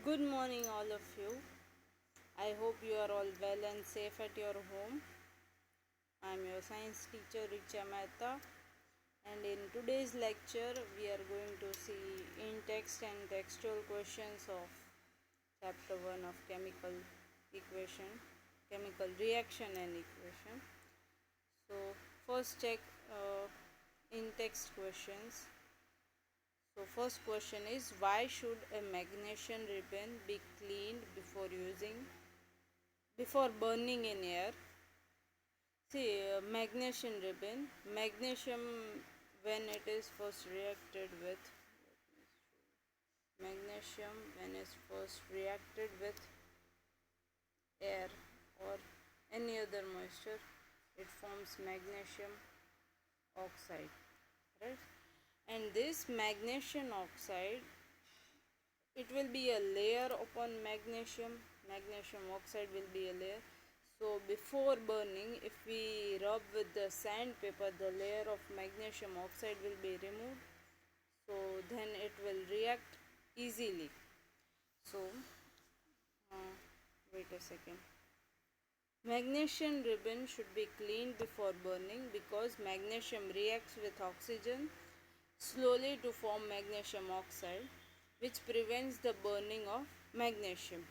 Good morning, all of you. I hope you are all well and safe at your home. I am your science teacher Richa Mehta, and in today's lecture, we are going to see in text and textual questions of chapter 1 of chemical reaction and equation. So, first check in text questions. So first question is, why should a magnesium ribbon be cleaned before burning in air? See, magnesium ribbon, magnesium when it is first reacted with magnesium when it's first reacted with air or any other moisture, it forms magnesium oxide, right? And this magnesium oxide, it will be a layer upon magnesium oxide will be a layer. So before burning, if we rub with the sandpaper, the layer of magnesium oxide will be removed, so then it will react easily. So wait a second. Magnesium ribbon should be cleaned before burning because magnesium reacts with oxygen slowly to form magnesium oxide, which prevents the burning of magnesium.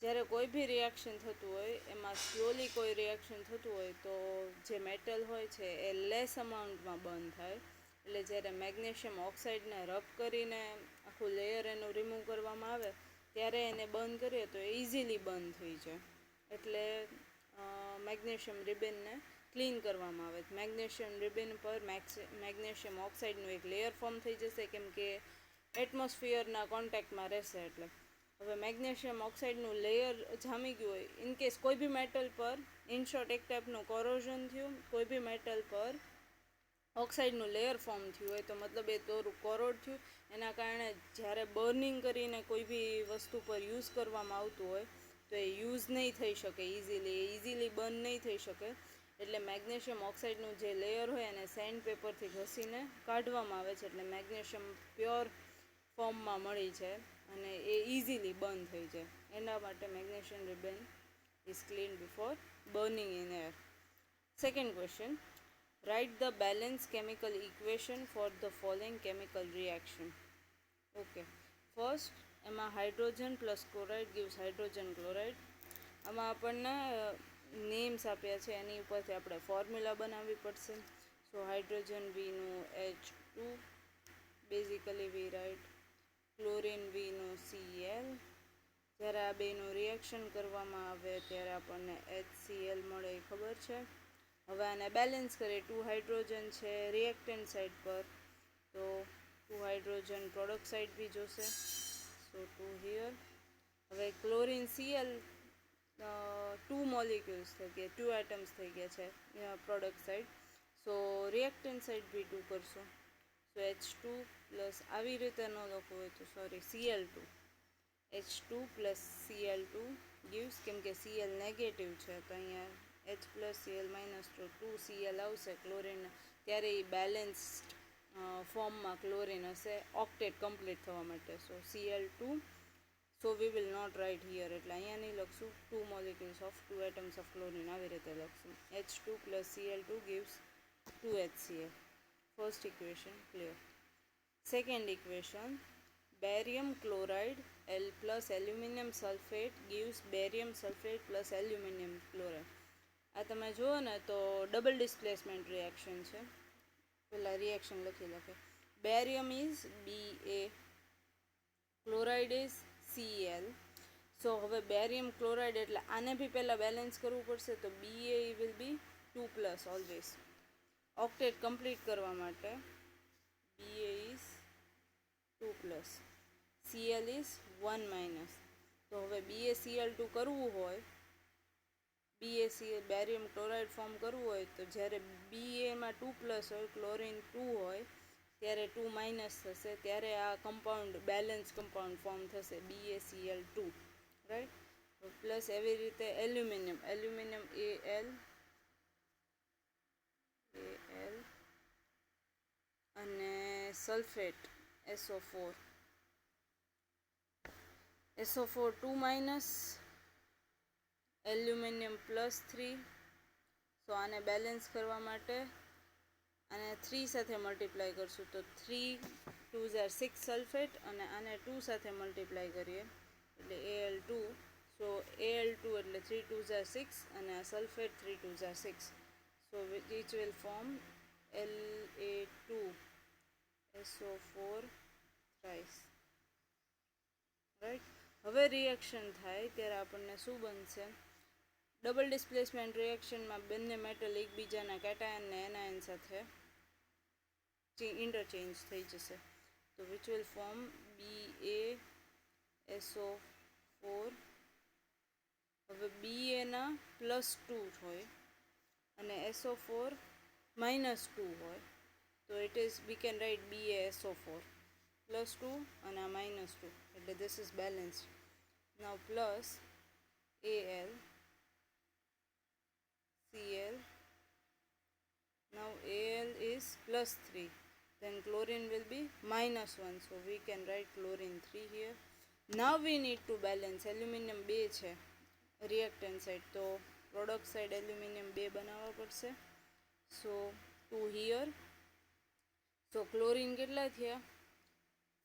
જ્યારે કોઈ બી reaction થતું હોય એમાં slowly કોઈ reaction થતું હોય તો જે મેટલ હોય છે એ લેસ અમાઉન્ટમાં બર્ન થાય. એટલે જ્યારે મેગ્નેશિયમ ઓક્સાઇડને રબ કરીને આખું લેયર એનું રિમૂવ કરવામાં આવે ત્યારે એને બર્ન કરીએ તો એ ઇઝીલી બર્ન થઈ જાય. એટલે મેગ્નેશિયમ રિબનને ક્લીન કરવામાં આવે. મેગ્નેશિયમ રિબન પર મેગ્નેશિયમ ઓક્સાઇડનું એક લેયર ફોર્મ થઈ જશે, કેમ કે એટમોસ્ફિયરના કોન્ટેક્ટમાં રહેશે. એટલે હવે મેગ્નેશિયમ ઓક્સાઇડનું લેયર જામી ગયું હોય, ઇનકેસ કોઈ બી મેટલ પર ઇનશોર્ટ એક ટાઈપનું કોરોઝન થયું, કોઈ બી મેટલ પર ઓક્સાઇડનું લેયર ફોર્મ થયું હોય તો મતલબ એ થોડું કોરોડ થયું. એના કારણે જ્યારે બર્નિંગ કરીને કોઈ બી વસ્તુ પર યુઝ કરવામાં આવતું હોય તો એ યુઝ નહીં થઈ શકે ઇઝીલી બર્ન નહીં થઈ શકે. એટલે મેગ્નેશિયમ ઓક્સાઇડનું જે લેયર હોય એને સેન્ડ પેપરથી ઘસીને કાઢવામાં આવે છે. એટલે મેગ્નેશિયમ પ્યોર ફોર્મમાં મળી જાય અને એ ઇઝીલી બર્ન થઈ જાય. એના માટે magnesium ribbon is clean before burning in air. Second question, write the balanced chemical equation for the following chemical reaction. Okay, first એમાં hydrogen plus chloride gives hydrogen chloride. આમાં આપણને નેમ્સ આપ્યા છે, એની ઉપરથી આપણે ફોર્મ્યુલા બનાવવી પડશે. સો હાઇડ્રોજન વીનું H2, basically વી right chlorine વીનું Cl. જ્યારે આ બેનું રિએક્શન કરવામાં આવે ત્યારે આપણને HCl મળે એ ખબર છે. હવે આને બેલેન્સ કરીએ. 2 હાઇડ્રોજન છે રિએક્ટન્ટ સાઇડ પર, તો 2 હાઇડ્રોજન પ્રોડક્ટ સાઇડ બી જોશે. સો 2 હિયર. હવે ક્લોરિન Cl 2 મોલિક્યુલ્સ થઈ ગયા, 2 એટમ્સ થઈ ગયા છે પ્રોડક્ટ સાઇડ. સો રિએક્ટન્ટ સાઇડ બી 2 કરશું. સો H2 પ્લસ આવી રીતે ન લખવું હોય તો sorry Cl2. H2 plus Cl2 gives, કેમ કે Cl નેગેટિવ છે તો અહીંયા H plus Cl minus 2 Cl આવશે ક્લોરિન, ત્યારે એ બેલેન્સ્ડ ફોર્મમાં ક્લોરિન હશે ઓક્ટેટ કમ્પ્લીટ થવા માટે. So Cl2, so we will not write here, એટલે અહીંયા નહીં લખશું. 2 molecules of 2 atoms of chlorine આવી રીતે લખશું. H2 plus Cl2 gives 2HCl. First equation clear. Second equation, barium chloride L plus aluminium sulphate gives barium sulphate plus aluminium chloride. આ તમે જુઓ ને તો ડબલ ડિસ્પ્લેસમેન્ટ રિએક્શન છે. પહેલાં રિએક્શન લખી લખે. Barium is Ba, chloride is Cl. સો હવે બેરિયમ ક્લોરાઇડ એટલે આને બી પહેલાં બેલેન્સ કરવું પડશે. તો Ba will be 2 plus always. Octet complete કરવા માટે Ba is 2 plus, Cl is 1 minus. તો હવે BaCl2 કરવું હોય, BaCl બેરિયમ ક્લોરાઇડ ફોર્મ કરવું હોય તો જ્યારે Baમાં 2 પ્લસ હોય, ક્લોરિન 2 હોય, ત્યારે 2 માઇનસ થશે, ત્યારે આ કમ્પાઉન્ડ બેલેન્સ કમ્પાઉન્ડ ફોર્મ થશે BaCl2, રાઈટ. પ્લસ એવી રીતે એલ્યુમિનિયમ Al અને sulphate SO4. SO4 2 minus, aluminium +3. સો આને બેલેન્સ કરવા માટે આને 3 સાથે મલ્ટીપ્લાય કરશું તો 3 2 6 સલ્ફેટ, અને આને 2 સાથે મલ્ટીપ્લાય કરીએ એટલે Al2. સો Al2 એટલે 3 2 6, અને આ sulphate 3 2 6. So which will form La2SO4 thrice. Right. હવે રિએક્શન થાય ત્યારે આપણને શું બનશે? ડબલ ડિસ્પ્લેસમેન્ટ રિએક્શનમાં બંને મેટલ એકબીજાના કેટાયન ને એનાયન સાથે ઇન્ટરચેન્જ થઈ જશે. તો વિચ વિલ ફોર્મ BaSO4. હવે BA ના +2 હોય અને SO4 -2 હોય, તો it is we can write BaSO4 +2 અને આ -2, એટલે this is balanced. Now plus AlCl. Now Al is +3, then chlorine will be -1, so we can write chlorine 3 here. Now we need to balance. Aluminium 2 છે reactant side, તો product side aluminium 2 બનાવવા પડશે. સો 2 here. So chlorine કેટલા થયા?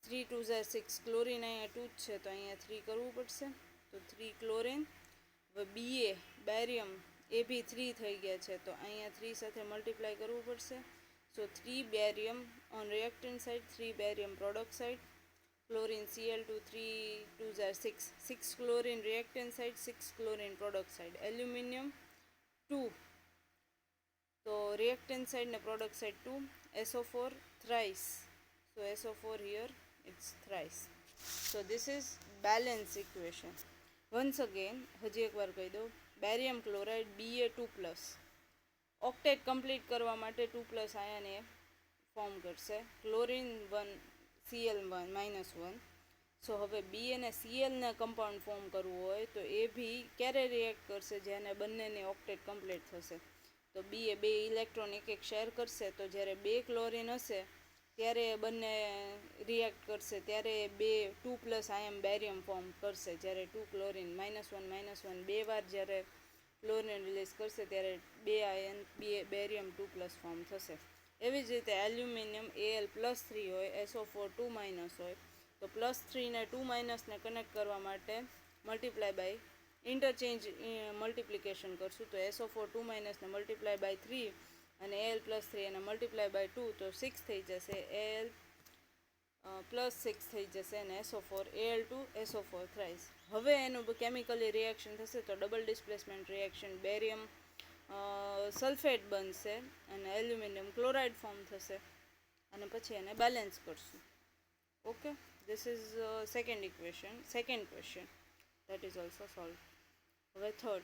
3 2 6. Chlorine અહીંયા 2 જ છે, તો અહીંયા 3 કરવું પડશે. તો 3 ક્લોરિન. હવે BA બેરિયમ એ બી 3 થઈ ગયા છે, તો અહીંયા 3 સાથે મલ્ટીપ્લાય કરવું પડશે. સો 3 barium on reactant side, 3 barium product side. Chlorine Cl2 3 2 6. 6 chlorine reactant side, 6 chlorine product side. Aluminium 2, તો રિએક્ટન્ટ સાઇડ ને product side 2. SO4 thrice. So SO4 here it's thrice. So this is balance equation. Once again હજી એકવાર કહી દઉં. Barium chloride Ba2+, ઓક્ટેટ complete કરવા માટે 2+ ion એ form કરશે. Chlorine 1 Cl1 -1. સો હવે Ba ને Cl ને કમ્પાઉન્ડ ફોર્મ કરવું હોય તો એ બી ક્યારે રિએક્ટ કરશે? જ્યારે બંનેને ઓક્ટેટ કમ્પ્લીટ થશે. તો Ba 2 ઇલેક્ટ્રોન એક શેર કરશે, તો જ્યારે 2 ક્લોરિન હશે ત્યારે બંને રિએક્ટ કરશે, ત્યારે 2+ આયન બેરિયમ ફોર્મ કરશે. જ્યારે 2 ક્લોરિન -1 2 વાર જ્યારે ક્લોરિન રિલીઝ કરશે ત્યારે 2 આયન બેરિયમ 2+ ફોર્મ થશે. એવી જ રીતે એલ્યુમિનિયમ Al +3 હોય, SO4 2- હોય, તો +3 ને 2- ને કનેક્ટ કરવા માટે મલ્ટીપ્લાય બાય ઇન્ટરચેન્જ મલ્ટિપ્લિકેશન કરશું. તો SO4 2- ને મલ્ટીપ્લાય બાય 3 અને Al +3 એને મલ્ટીપ્લાય બાય 2, તો 6 થઈ જશે. Al +6 થઈ જશે, અને SO4 Al2SO4 થ્રાઇસ. હવે એનું કેમિકલી રિએક્શન થશે તો double displacement reaction, barium sulphate બનશે અને એલ્યુમિનિયમ ક્લોરાઇડ ફોર્મ થશે, અને પછી એને બેલેન્સ કરશું. Okay, this is second question that is also solved. હવે third,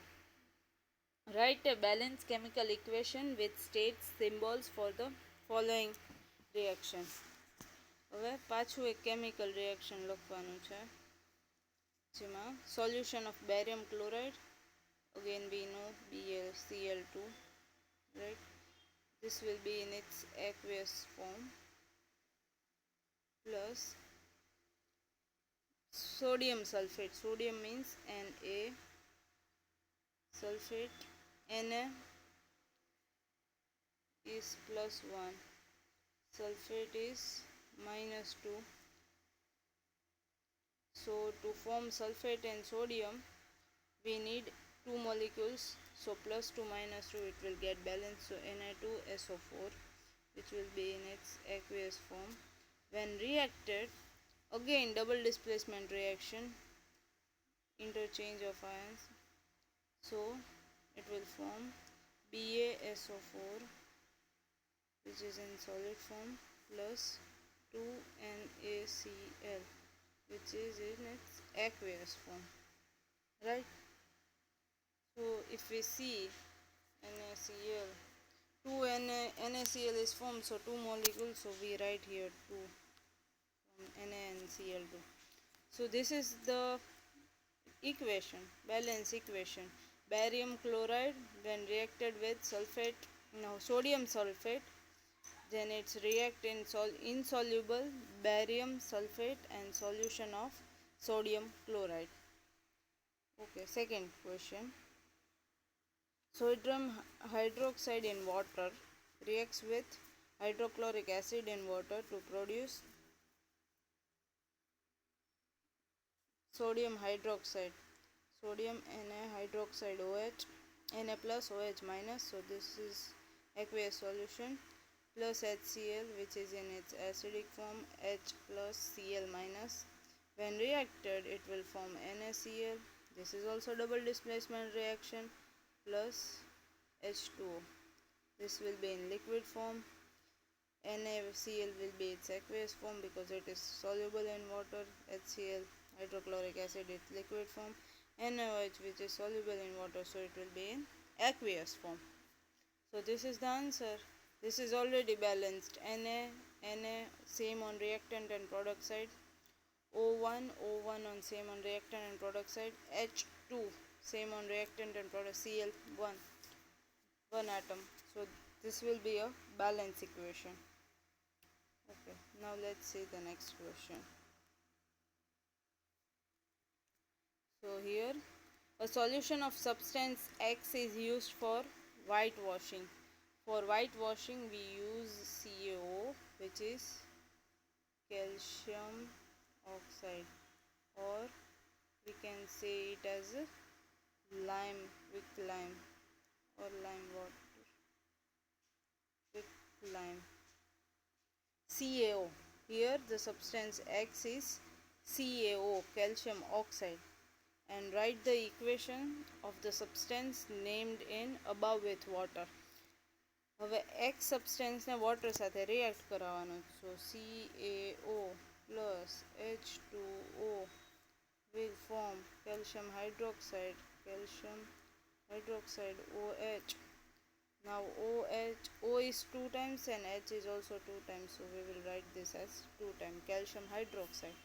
write a balanced chemical equation with states symbols for the following reaction. હવે પાછું એક કેમિકલ રિએક્શન લખવાનું છે, જેમાં solution of barium chloride, again we know BaCl2, right? This will be in its aqueous form, plus sodium sulfate. Sodium means Na, sulfate Na is +1, sulfate is -2. So to form sulfate and sodium we need 2 molecules, so +2 -2 it will get balanced. So Na2SO4, which will be in its aqueous form. When reacted, again double displacement reaction, interchange of ions, so it will form BaSO4, which is in solid form, plus 2NaCl, which is in its aqueous form, right? So if we see NaCl, 2 NaCl is formed, so 2 molecules, so we write here 2 from NaCl2. So this is the equation, balance equation. Barium chloride when reacted with sulfate, now sodium sulfate, then it's react in insoluble barium sulfate and solution of sodium chloride. Okay, second question. Sodium hydroxide in water reacts with hydrochloric acid in water to produce sodium hydroxide. Sodium Na hydroxide OH, Na plus OH minus, so this is aqueous solution, plus HCl which is in its acidic form, H plus Cl minus. When reacted it will form NaCl. This is also double displacement reaction, plus H2O. This will be in liquid form. NaCl will be its aqueous form because it is soluble in water. HCl, hydrochloric acid, its liquid form. NaOH which is soluble in water, so it will be in aqueous form. So this is the answer. This is already balanced. Na same on reactant and product side. O1 on same on reactant and product side. H2 same on reactant and product. Cl one atom. So this will be a balance equation. Okay, now let's see the next question. So here a solution of substance X is used for whitewashing. For whitewashing we use CaO, which is calcium oxide, or we can say it as lime, with lime, or lime water with lime. CaO. Here the substance X is CaO, calcium oxide, and write the equation of the substance named in above with water. હવે X સબસ્ટેન્સને water સાથે react કરાવવાનો. સો CaO plus H2O will form calcium hydroxide, OH. Now O is 2 times and H is also 2 times, so we will write this as 2 times calcium hydroxide.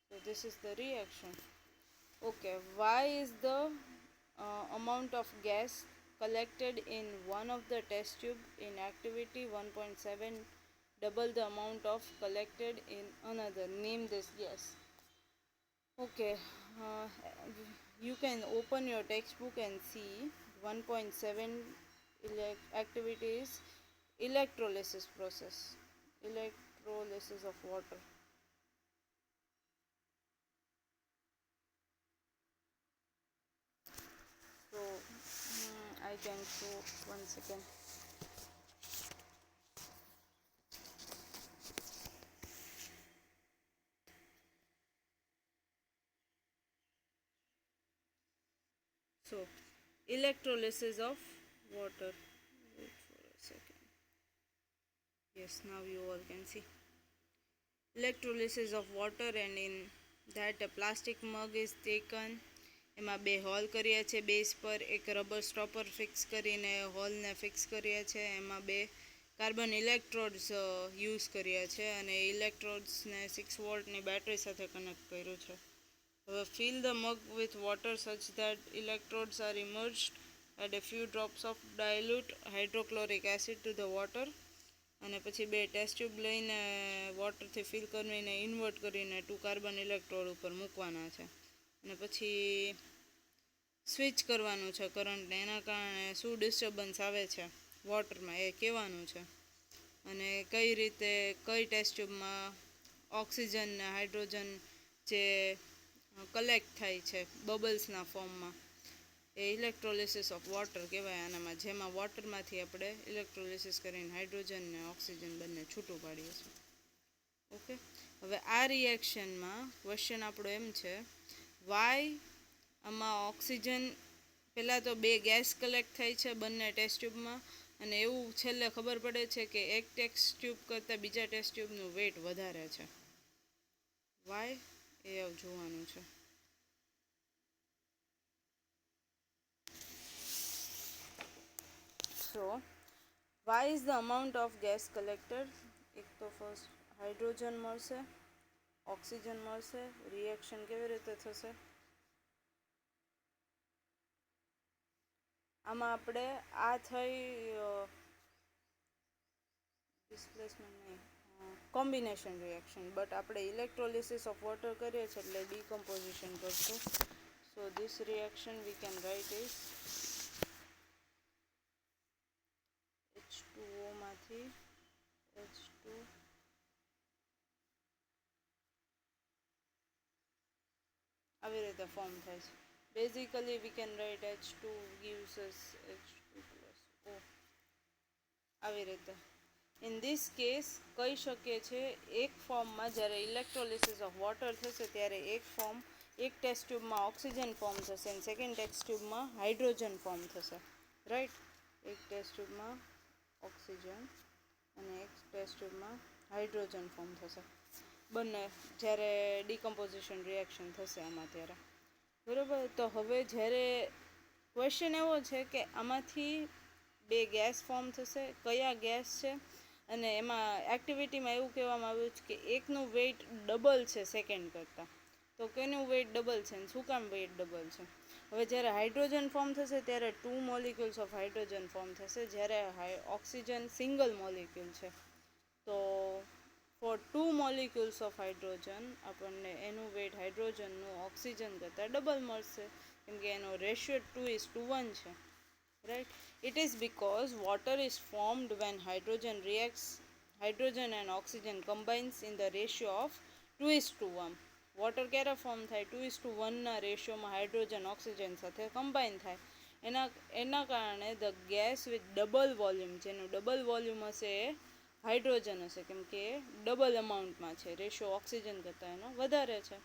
So this is the reaction. Okay, why is the amount of gas collected in one of the test tube in activity 1.7 double the amount of collected in another? Name this gas. Okay, you can open your textbook and see 1.7 activity is electrolysis process, electrolysis of water. So I can show 1 second. So electrolysis of water. Wait for a second. Yes, now you all can see electrolysis of water, and in that a plastic mug is taken. એમાં બે hall કર્યા છે base પર, એક rubber stopper fix કરીને હોલને fix કર્યા છે, એમાં બે કાર્બન ઇલેક્ટ્રોડ્સ યુઝ કર્યા છે, અને ઇલેક્ટ્રોડ્સને 6 વોલ્ટની બેટરી સાથે કનેક્ટ કર્યું છે. હવે fill the mug with water such that electrodes are immersed. Add a few drops of dilute hydrochloric acid to the water. અને પછી બે ટેસ્ટ ટ્યુબ લઈને વોટરથી ફિલ કરીને ઇન્વર્ટ કરીને 2 કાર્બન ઇલેક્ટ્રોડ ઉપર મૂકવાના છે, અને પછી સ્વિચ કરવાનું છે કરંટને. એના કારણે શું ડિસ્ટર્બન્સ આવે છે વોટરમાં એ કહેવાનું છે, અને કઈ રીતે કઈ ટેસ્ટ ટ્યુબમાં ઓક્સિજન ને હાઇડ્રોજન જે કલેક્ટ થાય છે બબલ્સના ફોર્મમાં, એ ઇલેક્ટ્રોલિસિસ ઓફ વોટર કહેવાય આનામાં, જેમાં વોટરમાંથી આપણે ઇલેક્ટ્રોલિસિસ કરીને હાઇડ્રોજન ને ઓક્સિજન બંને છૂટું પાડીએ છીએ. ઓકે, હવે આ રિએક્શનમાં ક્વેશ્ચન આપણો એમ છે, વાય આમાં ઓક્સિજન પહેલાં તો બે ગેસ કલેક્ટ થાય છે બંને ટેસ્ટ ટ્યુબમાં, અને એવું છેલ્લે ખબર પડે છે કે એક ટેસ્ટ ટ્યુબ કરતાં બીજા ટેસ્ટ ટ્યુબનું વેઇટ વધારે છે. વાય એ જોવાનું છે. So why is the amount of gas collected? એક તો ફર્સ્ટ હાઇડ્રોજન મળશે, ઓક્સિજન મળશે, રિએક્શન કેવી રીતે થશે? આમાં આપણે આ થઈ ડિસ્પ્લેસમેન્ટ નહીં, કોમ્બિનેશન રિએક્શન, બટ આપણે ઇલેક્ટ્રોલિસિસ ઓફ વોટર કરીએ છીએ એટલે ડીકમ્પોઝિશન કરશું. So this reaction we can write is H2O માંથી H2 આવી રીતે ફોર્મ થાય છે. Basically we can write H2 gives us H2 plus O આવી રીતે. ઇન ધીસ કેસ કહી શકીએ છીએ એક ફોર્મમાં જ્યારે ઇલેક્ટ્રોલિસિસ ઓફ વોટર થશે ત્યારે એક ટેસ્ટ ટ્યુબમાં ઓક્સિજન ફોર્મ થશે અને સેકન્ડ ટેસ્ટ ટ્યુબમાં હાઇડ્રોજન ફોર્મ થશે, રાઈટ. એક ટેસ્ટ ટ્યુબમાં ઓક્સિજન અને એક ટેસ્ટ ટ્યુબમાં હાઇડ્રોજન ફોર્મ થશે બંને જ્યારે ડીકમ્પોઝિશન રિએક્શન થશે આમાં ત્યારે, બરાબર. તો હવે જ્યારે ક્વેશ્ચન એવો છે કે આમાંથી બે ગેસ ફોર્મ થશે, કયા ગેસ છે, અને એમાં એક્ટિવિટીમાં એવું કહેવામાં આવ્યું છે કે એકનું વેઇટ ડબલ છે સેકન્ડ કરતાં. તો કેનું વેઇટ ડબલ છે અને શું કામ વેઇટ ડબલ છે? હવે જ્યારે હાઇડ્રોજન ફોર્મ થશે ત્યારે 2 મોલિક્યુલ્સ ઓફ હાઇડ્રોજન ફોર્મ થશે, જ્યારે ઓક્સિજન સિંગલ મોલિક્યુલ છે. તો ફોર 2 મોલિક્યુલ્સ ઓફ હાઇડ્રોજન આપણને એનું વેઇટ હાઇડ્રોજનનું ઓક્સિજન કરતાં ડબલ મળશે, કેમ કે એનો રેશિયો 2:1 છે, right. It is because water is formed when hydrogen and oxygen combines in the ratio of 2:1. Water ક્યારે ફોર્મ થાય? 2:1 રેશિયોમાં હાઇડ્રોજન ઓક્સિજન સાથે કમ્બાઈન થાય. એના કારણે the gas with double volume, જેનું ડબલ વોલ્યુમ હશે એ હાઇડ્રોજન હશે, કેમ કે ડબલ અમાઉન્ટમાં છે, રેશિયો ઓક્સિજન કરતાં એનો વધારે છે.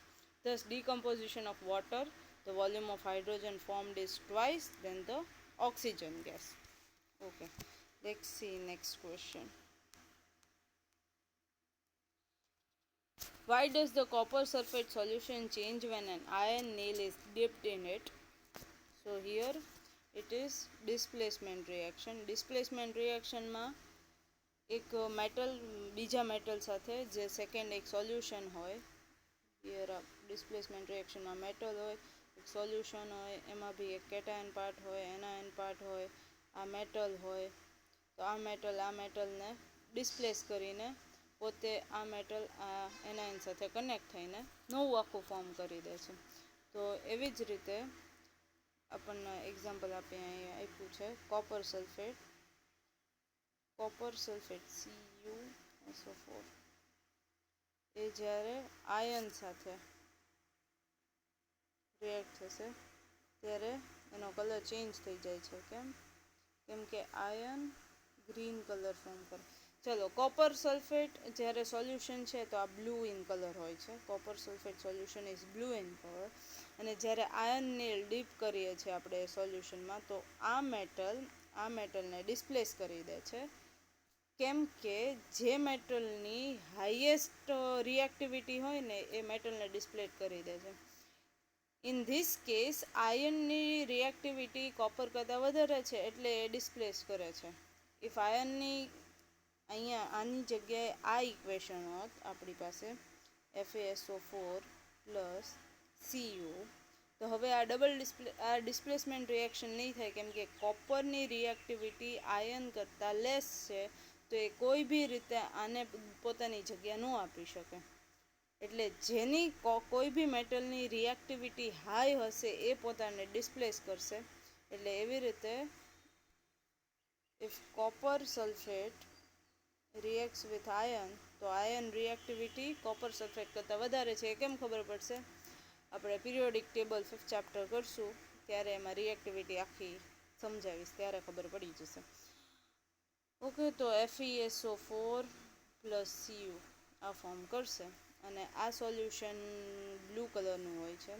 Thus decomposition of water, the volume of hydrogen formed is twice than the oxygen gas. Okay, let's see next question. Why does the copper sulfate solution change when an iron nail is dipped in it? So here it is displacement reaction. Displacement reaction માં એક metal બીજા metal સાથે જે second એક solution હોય, here displacement રિએક્શનમાં metal હોય, એક solution હોય, એમાં બી એક કેટાયન પાર્ટ હોય, એનાયન પાર્ટ હોય, આ મેટલ હોય. તો આ મેટલને ડિસ્પ્લેસ કરીને પોતે આ મેટલ આ એનાયન સાથે કનેક્ટ થઈને નવું આખું ફોર્મ કરી દે છે. તો એવી જ રીતે આપણને એક્ઝામ્પલ આપી અહીંયા આપ્યું છે કોપર સલ્ફેટ CuSO4 એ જ્યારે આયન સાથે રિએક્ટ થશે ત્યારે એનો કલર ચેન્જ થઈ જાય છે. કેમ કે આયન ગ્રીન કલર ફોર્મ કરે. ચલો, કોપર સલ્ફેટ જ્યારે સોલ્યુશન છે તો આ બ્લુ ઇન કલર હોય છે. Copper sulphate solution is blue in colour. અને જ્યારે આયનને ડીપ કરીએ છીએ આપણે સોલ્યુશનમાં તો આ મેટલને ડિસ્પ્લેસ કરી દે છે. કેમ કે જે મેટલની હાઈએસ્ટ રિએક્ટિવિટી હોય ને એ મેટલને ડિસ્પ્લે કરી દે છે. ઇન ધીસ કેસ આયનની રિએક્ટિવિટી કોપર કરતાં વધારે છે એટલે એ ડિસ્પ્લેસ કરે છે. ઇફ આયનની અહીંયા આની જગ્યાએ આ ઇક્વેશન હોત આપણી પાસે FeSO4 પ્લસ Cu, તો હવે આ ડિસ્પ્લેસમેન્ટ રિએક્શન નહીં થાય, કેમ કે કોપરની રિએક્ટિવિટી આયન કરતાં લેસ છે. તો એ કોઈ બી રીતે આને પોતાની જગ્યા ન આપી શકે. એટલે જેની કોઈ બી મેટલની રિએક્ટિવિટી હાઈ હશે એ પોતાને ડિસ્પ્લેસ કરશે. એટલે એવી રીતે if copper sulphate reacts with iron, તો આયન રિએક્ટિવિટી કોપર સલ્ફેટ કરતાં વધારે છે. એ કેમ ખબર પડશે? આપણે પિરિયોડિક ટેબલ 5th ચેપ્ટર કરશું ત્યારે એમાં રિએક્ટિવિટી આખી સમજાવીશ, ત્યારે ખબર પડી જશે. ઓકે, તો FeSO4 પ્લસ Cu આ ફોર્મ કરશે અને આ સોલ્યુશન બ્લુ કલરનું હોય છે.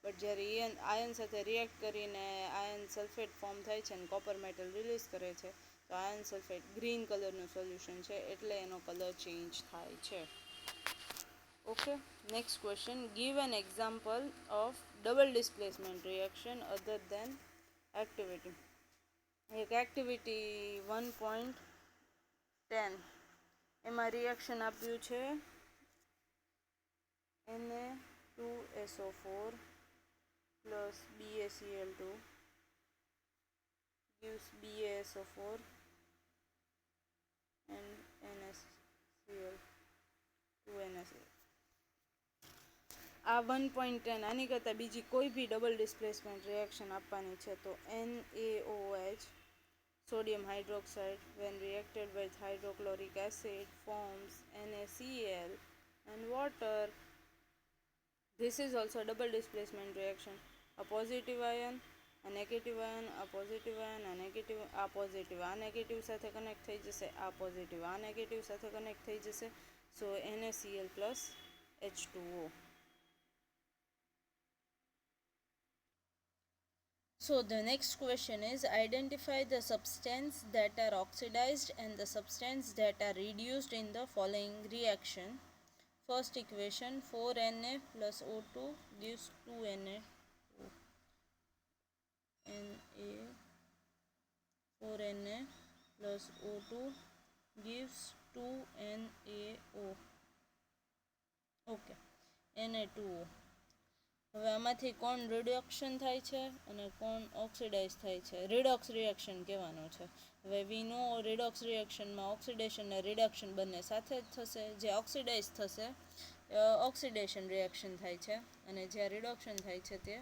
બટ જ્યારે આયન સાથે રિએક્ટ કરીને આયન સલ્ફેટ ફોર્મ થાય છે અને કોપર મેટલ રિલીઝ કરે છે તો આયન સલ્ફેટ ગ્રીન કલરનું સોલ્યુશન છે, એટલે એનો કલર ચેન્જ થાય છે. Okay, next question. Give an example of double displacement reaction other than activity. એક એક્ટિવિટી 1.10 એમાં રિએક્શન આપ્યું છે Na2SO4 plus BaCl2 gives BaSO4 and NaCl. 2NaCl. આ 1.10 આની કરતાં બીજી કોઈ બી ડબલ ડિસ્પ્લેસમેન્ટ રિએક્શન આપવાની છે તો NaOH sodium hydroxide when reacted with hydrochloric acid forms NaCl and water. This is also a double displacement reaction. A positive ion, a negative ion, a positive ion, a negative, આ positive આ negative સાથે connect થઈ જશે, આ positive આ negative સાથે connect થઈ જશે. So NaCl plus H2O. So the next question is identify the substance that are oxidized and the substance that are reduced in the following reaction. First equation 4Na plus O2 gives 2Na. Na 4Na plus O2 gives 2NaO. Okay, Na2O. હવે આમાંથી કોણ reduction થાય છે અને કોણ oxidise થાય છે, રિડોક્સ reaction કહેવાનો છે. હવે વી નો રિડોક્સ રિએક્શનમાં ઓક્સિડેશન અને રિડક્શન બંને સાથે જ થશે. જે ઓક્સિડાઇઝ થશે ઓક્સિડેશન રિએક્શન થાય છે અને જે રિડક્શન થાય છે તે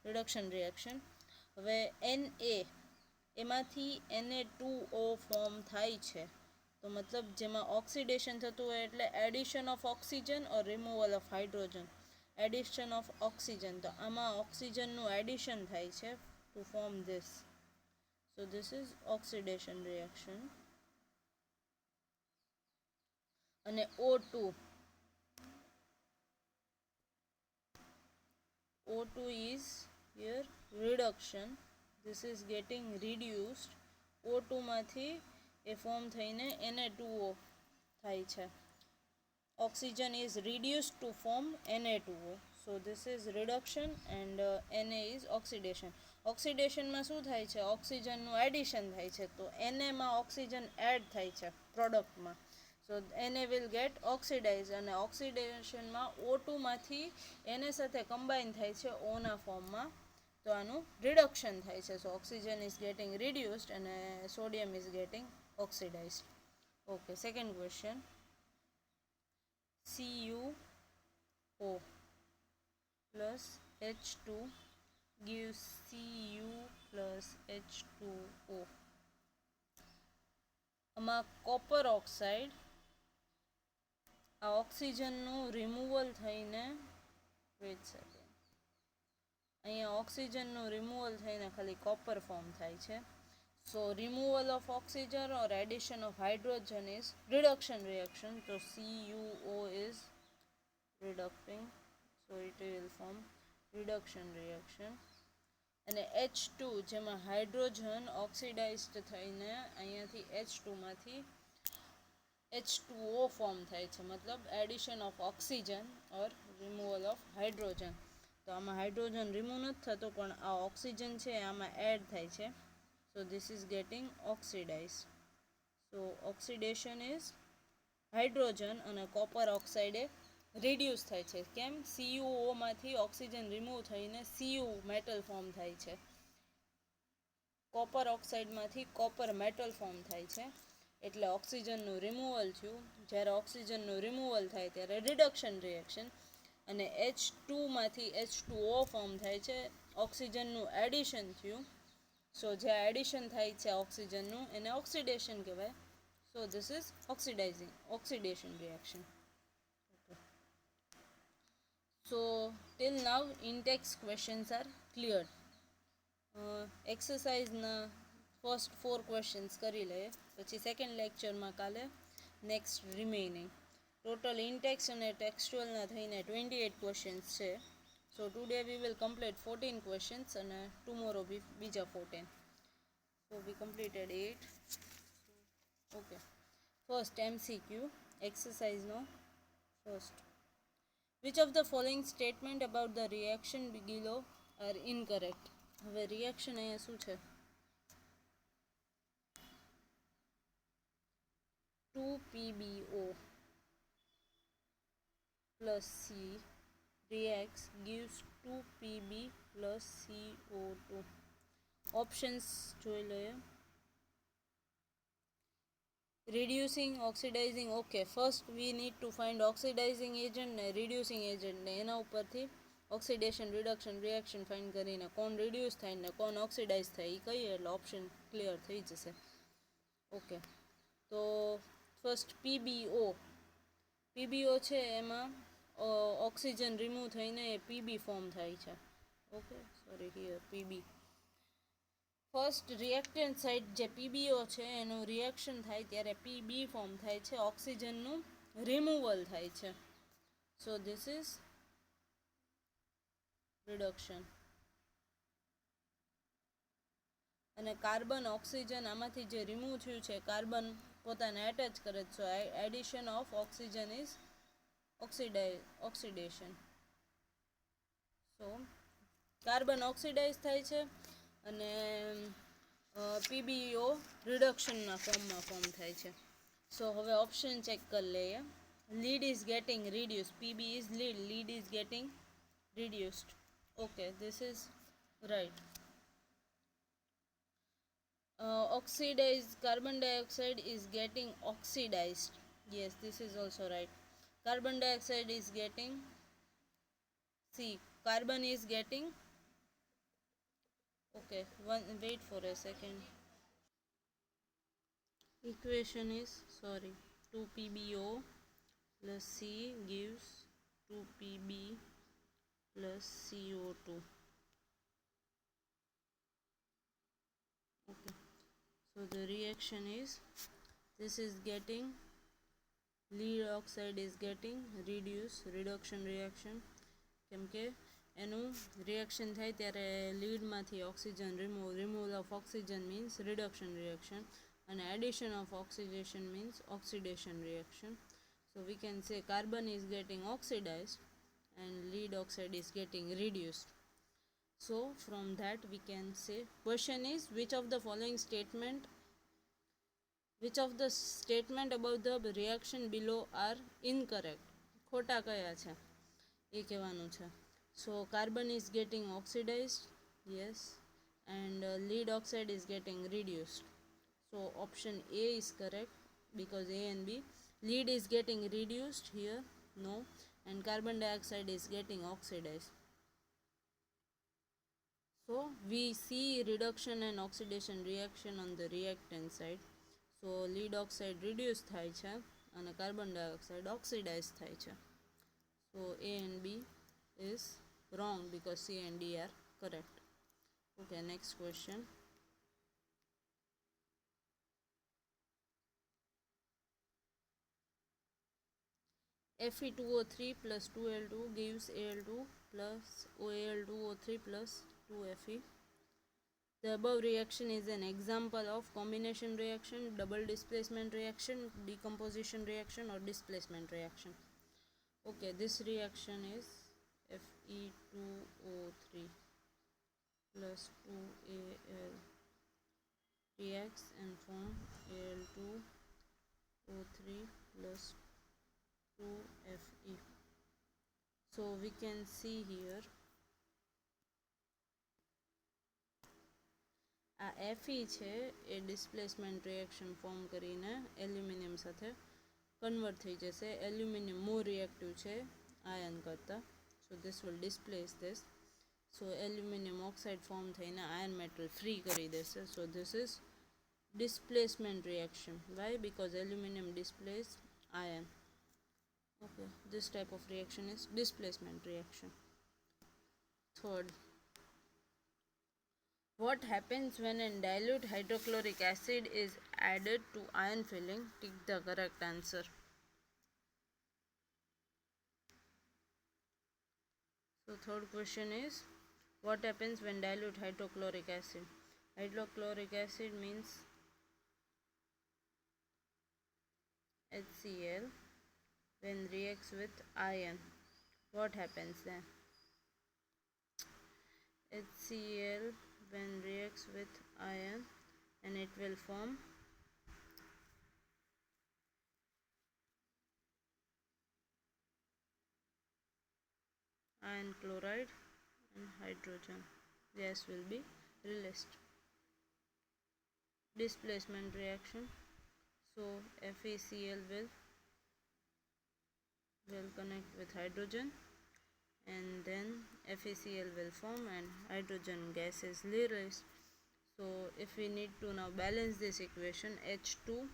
રિડક્શન રિએક્શન. હવે Na એમાંથી Na2O ફોર્મ થાય છે તો મતલબ જેમાં ઓક્સિડેશન થતું હોય એટલે addition of oxygen or removal of hydrogen. Addition of oxygen, તો આમાં ઓક્સિજનનું એડિશન થાય છે to form this. So this is oxidation reaction. અને O2 is here reduction. This is getting reduced. O2 માંથી એ ફોર્મ થઈને Na2O થાય છે. Oxygen is reduced to form Na2O. So this is reduction and Na is oxidation. ઓક્સિડેશનમાં શું થાય છે, ઓક્સિજનનું addition થાય છે તો Na માં ઓક્સિજન એડ થાય છે પ્રોડક્ટમાં. સો Na will get oxidized અને ઓક્સિડેશનમાં O2 માંથી Na સાથે કમ્બાઈન થાય છે ઓના ફોર્મમાં, તો આનું રિડક્શન થાય છે. So oxygen is getting reduced અને sodium is getting oxidised. Okay, second question. CuO plus H2 gives Cu plus H2O. આમાં કોપર ઓક્સાઇડ આ ઓક્સિજનનું રિમૂવલ થઈને વેટ સેકન્ડ અહીંયા ઓક્સિજનનું રિમૂવલ થઈને ખાલી કોપર ફોર્મ થાય છે. So removal of oxygen or addition of hydrogen is reduction reaction. So CuO is reducting, so it will form reduction reaction. અને H2 જેમાં હાઇડ્રોજન ઓક્સિડાઇઝડ થઈને અહીંયાથી H2 માંથી H2O ફોર્મ થાય છે, મતલબ addition of oxygen or removal of hydrogen. તો આમાં હાઇડ્રોજન રિમૂવ નથી થતો પણ આ ઓક્સિજન છે આમાં એડ થાય છે. So this is getting oxidized. So oxidation is hydrogen અને copper oxide reduce થાય છે. કેમ? CuO માંથી ઓક્સિજન રિમૂવ થઈને Cu મેટલ ફોર્મ થાય છે. કોપર ઓક્સાઇડમાંથી કોપર મેટલ ફોર્મ થાય છે એટલે ઓક્સિજનનું રિમૂવલ થયું. જ્યારે ઓક્સિજનનું રિમૂવલ થાય ત્યારે રિડક્શન રિએક્શન અને H2 માંથી H2O ફોર્મ થાય છે, ઓક્સિજનનું એડિશન થયું. સો જે એડિશન થાય છે ઓક્સિજનનું એને ઓક્સિડેશન કહેવાય. So this is oxidation reaction. So till now in text questions are clear. એક્સરસાઇઝના ફર્સ્ટ 4 ક્વેશ્ચન્સ કરી લઈએ, પછી સેકન્ડ લેક્ચરમાં કાલે નેક્સ્ટ રિમેઇનિંગ. ટોટલ ઇન્ટેક્સ અને ટેક્સ્ચ્યુઅલના થઈને 28 ક્વેશ્ચન્સ છે. So today we will complete 14 questions and tomorrow બીજા 14. So we completed 8. Okay. First MCQ exercise no first. Which of the following statement about the reaction below are incorrect? હવે reaction અહીંયા શું છે? 2PbO plus C reacts gives 2Pb plus CO2. Options જોઈ લઈએ. reducing, oxidizing. Okay, first we need to find oxidizing agent ને reducing agent ને એના ઉપરથી ઓક્સિડેશન રિડક્શન રિએક્શન ફાઇન્ડ કરીને કોણ રિડ્યુસ થાય ને કોણ ઓક્સિડાઇઝ થાય એ કહીએ એટલે ઓપ્શન ક્લિયર થઈ જશે. ઓકે, તો ફર્સ્ટ પીબીઓ છે એમાં ઓક્સિજન રિમૂવ થઈને પીબી ફોર્મ થાય છે. Okay, sorry here PB. First reactant side જે પીબીઓ છે એનું રિએક્શન થાય ત્યારે પીબી ફોર્મ થાય છે, ઓક્સિજનનું રિમૂવલ થાય છે. સો ધીસ ઇઝ રિડક્શન. અને કાર્બન ઓક્સિજન આમાંથી જે રિમૂવ થયું છે કાર્બન પોતાને એટેચ કરે છે. So addition of oxygen is oxidation. So carbon oxidise થાય છે અને પીબીઓ રિડક્શનના ફોર્મમાં ફોર્મ થાય છે. સો હવે ઓપ્શન ચેક કરી લઈએ. Lead is getting reduce, PB is lead is getting reduced. Okay, this is right. Oxidized carbon dioxide is getting oxidized. Yes, this is also right. Carbon dioxide is getting, see, carbon is getting, okay, wait for a second. Equation is, sorry, 2PbO plus C gives 2Pb plus CO2. Okay, so the reaction is, this is getting, lead oxide is getting reduction reaction, કેમ કે એનું reaction થાય ત્યારે લીડમાંથી oxygen removal of oxygen means reduction reaction અને addition of oxidation means oxidation reaction. So we can say carbon is getting oxidised and lead oxide is getting reduced. So from that we can say, question is which of the statement about the reaction below are incorrect. ખોટા કયા છે એ કહેવાનું છે. So carbon is getting oxidized, yes, and lead oxide is getting reduced. So option A is correct because A and B. Lead is getting reduced here, no, and carbon dioxide is getting oxidized. So we see reduction and oxidation reaction on the reactant side. So lead oxide reduced થાય છે અને carbon dioxide oxidized થાય છે. So A and B is wrong because C and D are correct. Okay, next question. Fe2O3 plus 2Al2 gives Al2 plus OAl2O3 plus 2Fe. The above reaction is an example of combination reaction, double displacement reaction, decomposition reaction or displacement reaction. Okay, this reaction is Fe2O3 plus 2Al reacts and form Al2O3 plus 2Fe. So we can see here આ Fe છે એ displacement reaction form કરીને aluminium સાથે convert થઈ જશે. Aluminium મોર reactive છે ion કરતાં. So this will displace this. So aluminium oxide form થઈને ion metal free કરી દેશે. સો this is displacement reaction. Why? Because aluminum displays iron. Okay, this type of reaction is displacement reaction. Third, what happens when a dilute hydrochloric acid is added to iron filling? Tick the correct answer. So third question is, what happens when dilute hydrochloric acid? Hydrochloric acid means HCl. When reacts with iron, what happens then? HCl when reacts with iron and it will form iron chloride and hydrogen gas will be released. Displacement reaction. So FeCl will connect with hydrogen, and then FeCl will form and hydrogen gas is released. So if we need to now balance this equation, H2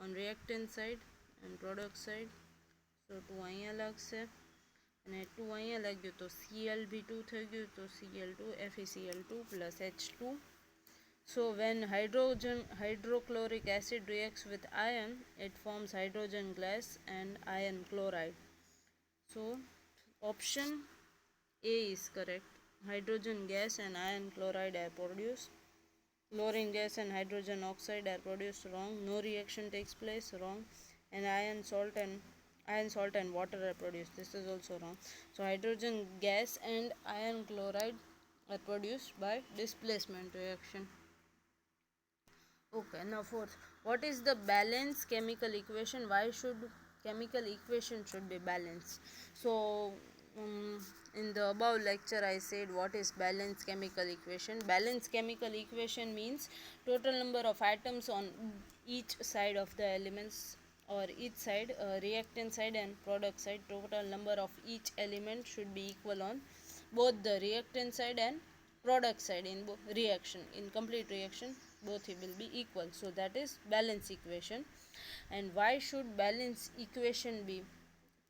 on reactant side and product side, so 2 અહીંયા લાગશે અને 2 અહીંયા લાગ્યું તો Cl બી 2 થઈ ગયું, તો Cl2 FeCl2 plus H2. So when hydrochloric acid reacts with iron, it forms hydrogen gas and iron chloride. So option A is correct. Hydrogen gas and iron chloride are produced. Chlorine gas and hydrogen oxide are produced. Wrong. No reaction takes place. Wrong. And iron salt and water are produced. This is also wrong. So hydrogen gas and iron chloride are produced by displacement reaction. Okay, now fourth, what is the balanced chemical equation? Why should chemical equation should be balanced? So in the above lecture I said what is balanced chemical equation. Balanced chemical equation means total number of atoms on each side of the elements, or each side, reactant side and product side, total number of each element should be equal on both the reactant side and product side. In reaction, in complete reaction, both will be equal. So that is balance equation. And why should balance equation be,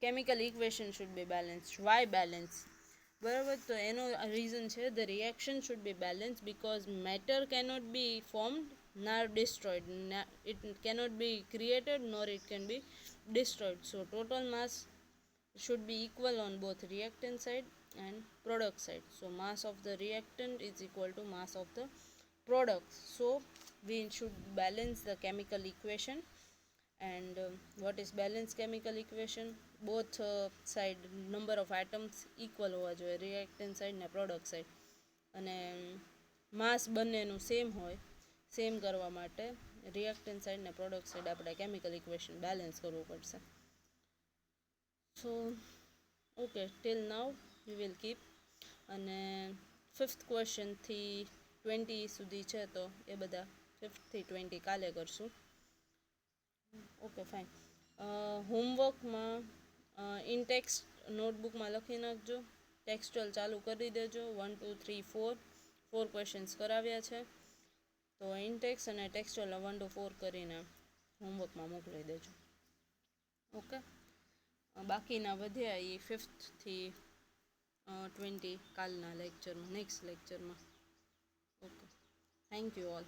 chemical equation should be balanced? Why balance? બરાબર, તો એનો reason છે, the reaction should be balanced because matter cannot be formed nor destroyed. It cannot be created nor it can be destroyed. So total mass should be equal on both reactant side and product side. So mass of the reactant is equal to mass of the product. So we should balance the chemical equation. And what is balanced chemical equation? Both side number of atoms equal હોવા જોઈએ, reactant side ને product side, અને માસ બંનેનું same હોય. Same કરવા માટે reactant side ને product side આપણે chemical equation balance કરવું પડશે. So okay, till now we will keep. અને ફિફ્થ ક્વેશ્ચન થી 20 સુધી છે, તો એ બધા 5th થી 20 કાલે કરશું. Okay fine. હોમવર્કમાં ઇનટેક્સ્ટ નોટબુકમાં લખી નાખજો. ટેક્સ્ચ્યુઅલ ચાલુ કરી દેજો. 1 2 3 4 ક્વેશ્ચન્સ કરાવ્યા છે, તો ઇનટેક્સ અને ટેક્સ્ચ્યુઅલ 1 to 4 કરીને હોમવર્કમાં મોકલી દેજો. ઓકે, બાકીના વધ્યા એ 5th થી 20 કાલના લેક્ચરમાં, નેક્સ્ટ લેક્ચરમાં. Okay, thank you all.